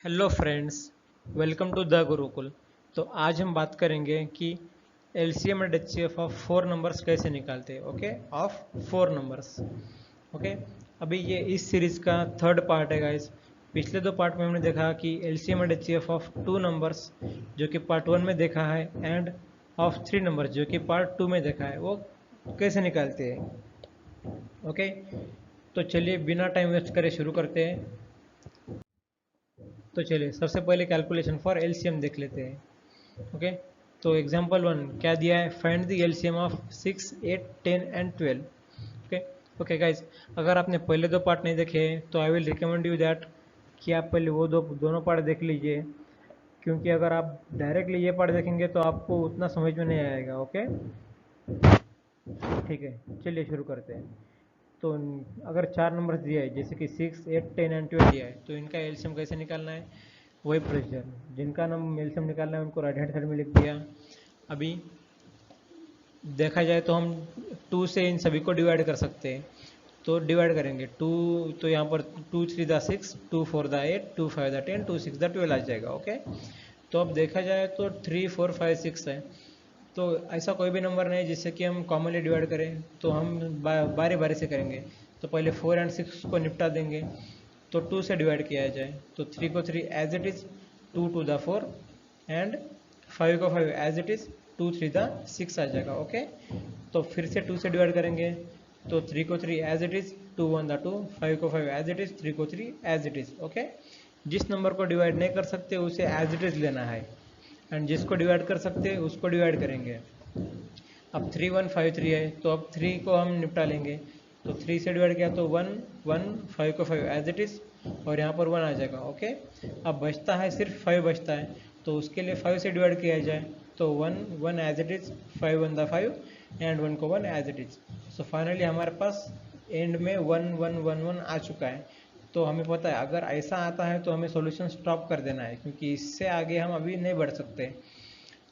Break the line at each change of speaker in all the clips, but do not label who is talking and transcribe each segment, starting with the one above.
Hello friends, welcome to the Gurukul. तो आज हम बात करेंगे कि LCM and HCF of four numbers कैसे निकालते हैं। Okay, of four numbers. Okay, अभी ये इस सीरीज का थर्ड पार्ट है गाइस। पिछले दो पार्ट में हमने देखा कि LCM and HCF of two numbers जो कि पार्ट वन में देखा है, एंड ऑफ थ्री नंबर्स जो कि पार्ट टू में देखा है, वो कैसे निकालते हैं। ओके, तो चलिए बिना टाइम वेस्ट करे शुरू करते हैं। तो चलिए सबसे पहले कैलकुलेशन फॉर एलसीएम देख लेते हैं। ओके, तो एग्जांपल वन क्या दिया है, find the LCM of 6, 8, 10 and 12। Okay okay guys, अगर आपने पहले दो पार्ट नहीं देखे तो I will recommend you that कि आप पहले वो दोनों पार्ट देख लीजिए, क्योंकि अगर आप डायरेक्टली ये पार्ट देखेंगे तो आपको उतना समझ में नहीं आएगा। ओके, ठीक है, चलिए शुरू करते हैं। तो अगर चार नंबर दिया है जैसे कि 6, 8, 10 एंड 12 दिया है, तो इनका एलसीएम कैसे निकालना है, वही प्रोसीजर। जिनका नाम एलसीएम निकालना है उनको राइट हैंड साइड में लिख दिया। अभी देखा जाए तो हम 2 से इन सभी को डिवाइड कर सकते हैं। तो डिवाइड करेंगे 2, तो यहाँ पर 2 3 द 6, 2 4 द 8, 2 5 द 10, 2 6 द 12 आ जाएगा। ओके, तो अब देखा जाए तो 3 4 5 6 है, तो ऐसा कोई भी नंबर नहीं जिससे कि हम कॉमनली डिवाइड करें, तो हम बारी बारी से करेंगे। तो पहले 4 एंड 6 को निपटा देंगे। तो 2 से डिवाइड किया जाए तो 3 को 3 as it is, 2 2 the 4, and 5 को 5 एज इट इज़, 2 3 द 6 आ जाएगा। ओके, तो फिर से 2 से डिवाइड करेंगे तो 3 को 3 एज इट इज़, 2 1 द 2, 5 को 5 एज इट इज़, 3 को 3 एज इट इज़। ओके, जिस नंबर को डिवाइड नहीं कर सकते उसे एज इट इज़ लेना है, एंड जिसको डिवाइड कर सकते हैं उसको डिवाइड करेंगे। अब 3 1 5 3 है, तो अब 3 को हम निपटा लेंगे। तो 3 से डिवाइड किया तो 1 1, 5 को 5 एज इट इज़, और यहाँ पर 1 आ जाएगा। ओके, अब बचता है सिर्फ 5 बचता है, तो उसके लिए 5 से डिवाइड किया जाए तो 1 1 as it is, 5 1 the 5, and 1 को 1 as it is. So finally हमारे पास एंड में 1 1 1 1 आ चुका है। तो हमें पता है अगर ऐसा आता है तो हमें सॉल्यूशन स्टॉप कर देना है, क्योंकि इससे आगे हम अभी नहीं बढ़ सकते।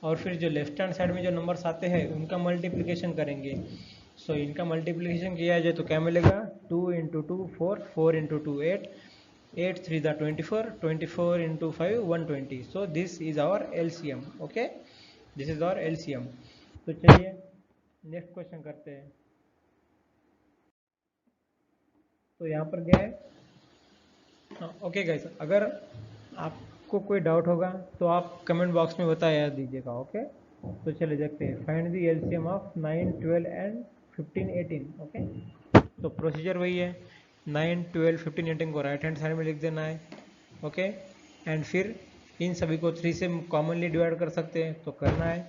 और फिर जो लेफ्ट हैंड साइड में जो नंबर्स आते हैं उनका मल्टीप्लिकेशन करेंगे। सो इनका मल्टीप्लिकेशन किया जाए तो क्या मिलेगा, 2 into 2 4, 4 into 2 8, 8 3 the 24, 24 into 5 120। So this is our LCM. Okay, this is our LCM. तो चलिए नेक्स्ट क्वेश्चन करते हैं। तो यहाँ पर क्या है, ओके गाइस, अगर आपको कोई डाउट होगा तो आप कमेंट बॉक्स में बता दीजिएगा। ओके, तो चलिए देखते हैं, find the LCM of 9 12 and 15 18। Okay, तो प्रोसीजर वही है, 9 12 15 18 को राइट हैंड साइड में लिख देना है। ओके, एंड फिर इन सभी को 3 से कॉमनली डिवाइड कर सकते हैं तो करना है।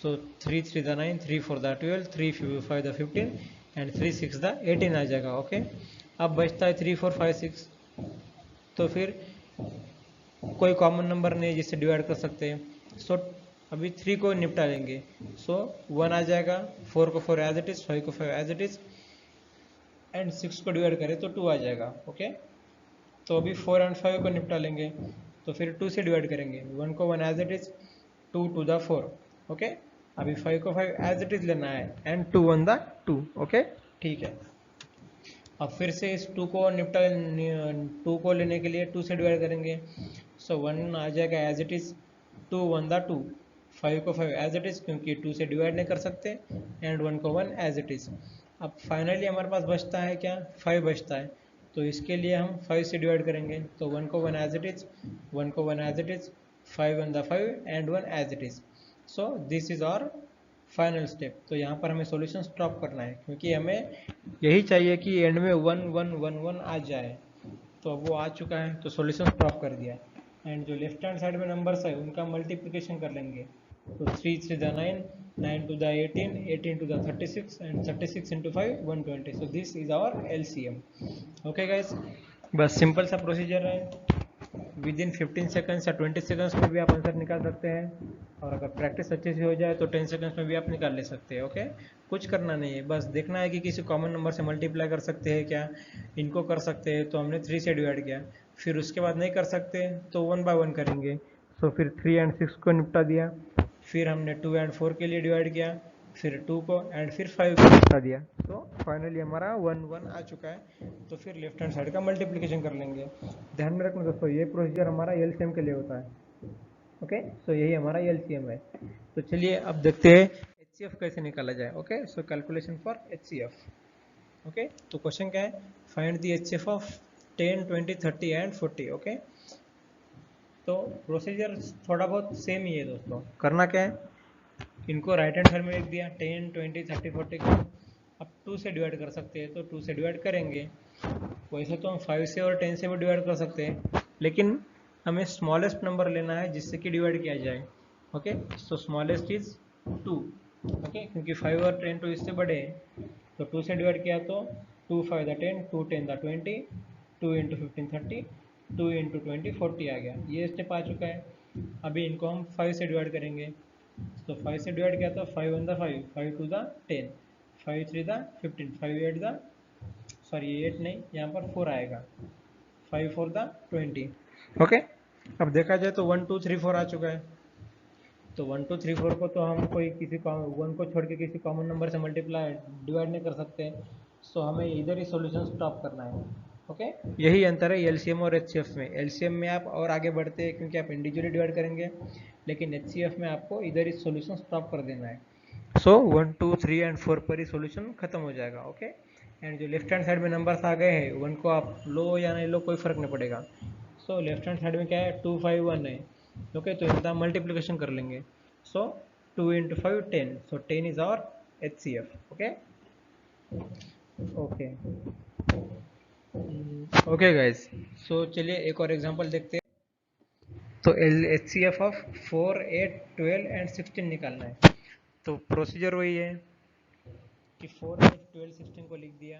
सो 3 3 the 9, 3 4 the 12, 3 5 the 15, and 3 6 the 18 आ जाएगा। ओके, अब बचता है 3 4 5 6, तो फिर कोई कॉमन नंबर नहीं जिससे डिवाइड कर सकते हैं। सो अभी 3 को निपटा लेंगे। सो 1 आ जाएगा, 4 को 4 एज इट इज़, 5 को 5 एज इट इज़, एंड 6 को डिवाइड करें तो 2 आ जाएगा। ओके, तो अभी 4 एंड 5 को निपटा लेंगे। तो फिर 2 से डिवाइड करेंगे, 1 को 1 as it is, 2 2 the 4। Okay, अभी 5 को 5 एज इट इज़ लेना है, एंड 2 1 द 2। ओके, ठीक है। अब फिर से इस 2 को निपटा 2 को लेने के लिए 2 से डिवाइड करेंगे। सो 1 आ जाएगा एज इट इज़, 2 1 द 2, 5 को 5 एज इट इज़, क्योंकि 2 से डिवाइड नहीं कर सकते, एंड 1 को 1 एज इट इज़। अब फाइनली हमारे पास बचता है क्या, 5 बचता है। तो इसके लिए हम 5 से डिवाइड करेंगे, तो 1 को 1 एज इट इज़, 1 को 1 as it is, 5 1 the 5, and 1 as it is. So this is our final step. तो यहाँ पर हमें सॉल्यूशन स्टॉप करना है, क्योंकि हमें यही चाहिए कि एंड में 1 1 1 1 आ जाए। तो अब वो आ चुका है तो सॉल्यूशन स्टॉप कर दिया है। एंड जो लेफ्ट हैंड साइड में नंबर्स है उनका मल्टीप्लिकेशन कर लेंगे। तो 3 3 the 9, 9 two the 18, 18 two the 36, and 36 into 5 120। So this is our LCM. Okay guys, बस सिंपल सा प्रोसीजर है। विद इन 15 सेकंड्स या 20 सेकंड्स में भी आप आंसर निकाल सकते हैं, और अगर प्रैक्टिस अच्छे से हो जाए तो 10 सेकंड्स में भी आप निकाल ले सकते हैं। ओके, कुछ करना नहीं है, बस देखना है कि किसी कॉमन नंबर से मल्टीप्लाई कर सकते हैं क्या। इनको कर सकते हैं तो हमने 3 से डिवाइड किया, फिर उसके बाद नहीं कर सकते तो 1 बाय 1 करेंगे। सो फिर 3 एंड 6 को निपटा दिया, फिर हमने 2 एंड 4 के लिए डिवाइड किया, फिर 2 को एंड फिर 5 को बता दिया, तो फाइनली हमारा 1 1 आ चुका है। तो फिर लेफ्ट हैंड साइड का मल्टीप्लिकेशन कर लेंगे। ध्यान में रखना दोस्तों, ये प्रोसीजर हमारा एलसीएम के लिए होता है। ओके, सो यही हमारा एलसीएम है। तो चलिए अब देखते हैं एचसीएफ कैसे निकाला जाए। Okay, so calculation for HCF. Okay, तो क्वेश्चन क्या है, find the HCF of 10 20 30 and 40। Okay, तो प्रोसीजर थोड़ा बहुत सेम ही है दोस्तों। करना क्या है, इनको राइट हैंड साइड में लिख दिया, 10 20 30 40 को अब 2 से डिवाइड कर सकते हैं, तो 2 से डिवाइड करेंगे। वैसे तो हम 5 से और 10 से भी डिवाइड कर सकते हैं, लेकिन हमें स्मॉलेस्ट नंबर लेना है जिससे कि डिवाइड किया जाए। Okay, so smallest is 2। Okay, क्योंकि 5 और 10 तो इससे बड़े हैं, तो 2 से डिवाइड किया तो 2 5 द 10, 2 10 द 20, 2 इंटू 15 30, 2 इंटू 20 40 आ गया। ये स्टेप आ चुका है। अभी इनको हम 5 से डिवाइड करेंगे, तो 5 से डिवाइड किया तो 5 1 the 5, 5 2 the 10, 5 3 the 15, 5 8 the, sorry 8 नहीं, यहाँ पर 4 आएगा, 5 4 द 20। ओके, अब देखा जाए तो 1 2 3 4 आ चुका है। तो 1 2 3 4 को तो हम कोई किसी वन को छोड़ के किसी कॉमन नंबर से मल्टीप्लाई डिवाइड नहीं कर सकते, सो हमें इधर ही सॉल्यूशन स्टॉप करना है। ओके, यही अंतर है एलसीएम और एचसीएफ में। एलसीएम में आप और आगे बढ़ते हैं क्योंकि आप इंडिविजुअली डिवाइड करेंगे, लेकिन एचसीएफ में आपको इधर ही सॉल्यूशन स्टॉप कर देना है। सो 1 2 3 एंड 4 पर ही सॉल्यूशन खत्म हो जाएगा। ओके, एंड जो लेफ्ट हैंड साइड में नंबर्स आ गए हैं, वन को आप लो या नहीं लो कोई फर्क नहीं पड़ेगा। सो लेफ्ट हैंड साइड में क्या है, 2 5 1 है। ओके, तो इनका मल्टीप्लिकेशन कर लेंगे। So 2 into 5 10, so 10 is our HCF. Okay okay okay guys, so चलिए एक और एग्जांपल देखते हैं। तो H C F of 4 8 12 and 16 निकालना है। तो प्रोसीजर वही है कि 4 8 12 16 को लिख दिया,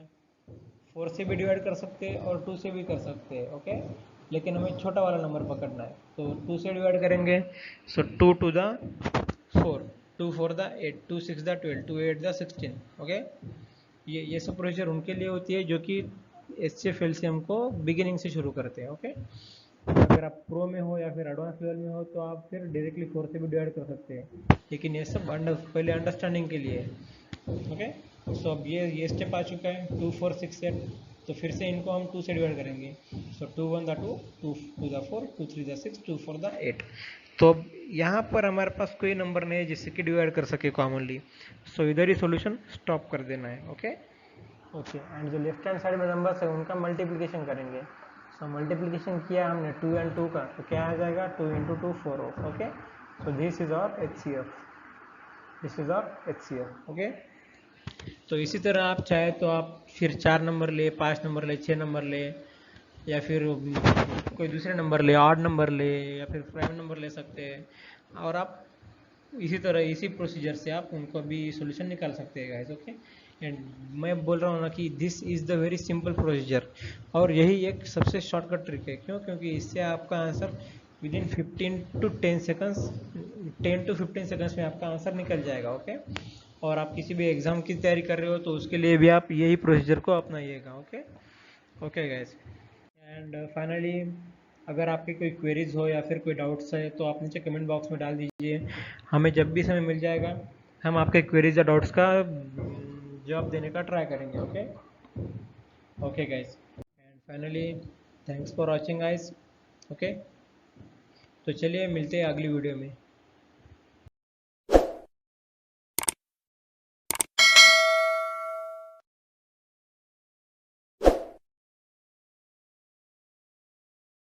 4 से भी डिवाइड कर सकते हैं और 2 से भी कर सकते हैं। ओके, लेकिन हमें छोटा वाला नंबर पकड़ना है, तो 2 से डिवाइड करेंगे। So 2 two the 4, 2 4 the 8, 2 6 the 12, 2 8 the 16। Okay, ये सब प्रोसीजर उनके लिए होती है जो कि H C F L C M को बिगिनिंग से शुरू करते हैं। ओके, अगर आप प्रो में हो या फिर एडवांस लेवल में हो तो आप फिर डायरेक्टली 4 से भी डिवाइड कर सकते हैं, लेकिन ये सब पहले अंडरस्टैंडिंग के लिए है। ओके, सो अब ये स्टेप आ चुका है 2 4 6 8, तो फिर से इनको हम 2 से डिवाइड करेंगे। So 2 1 the 2, 2 2 the 4, 2 3 the 6, 2 4 the 8। तो अब यहाँ पर हमारे पास कोई नंबर नहीं है जिससे कि डिवाइड कर सके कॉमनली, सो इधर ही सॉल्यूशन स्टॉप कर देना है। ओके ओके, एंड जो लेफ्ट हैंड साइड में नंबर्स है उनका मल्टीप्लिकेशन करेंगे। सो मल्टीप्लिकेशन किया हमने 2 एंड 2 का, तो क्या आ जाएगा, 2 into 2 4। Okay, so this is our H C F, this is our H C F. Okay, तो इसी तरह आप चाहे तो आप फिर 4 नंबर ले, 5 नंबर ले, 6 नंबर ले, या फिर कोई दूसरे नंबर ले, ऑड नंबर ले, या फिर प्राइम नंबर ले सकते हैं, और आप इसी तरह इसी प्रोसीजर से आप उनको भी सोल्यूशन निकाल सकते हैं गाइस। ओके, एंड मैं बोल रहा हूँ ना कि this is the very simple procedure, और यही एक सबसे शॉर्टकट ट्रिक है। क्यों? क्योंकि इससे आपका answer within 15 to 10 seconds, 10 to 15 seconds में आपका आंसर निकल जाएगा। ओके, और आप किसी भी एग्ज़ाम की तैयारी कर रहे हो तो उसके लिए भी आप यही प्रोसीजर को अपनाइएगा। Okay okay guys, and finally अगर आपकी कोई क्वेरीज हो या फिर कोई डाउट्स है तो आप नीचे कमेंट बॉक्स में डाल दीजिए। हमें जब भी समय मिल जाएगा हम आपके क्वेरीज या डाउट्स का जवाब देने का ट्राई करेंगे। Okay okay guys, and finally thanks for watching guys. Okay, तो चलिए मिलते हैं अगली वीडियो में।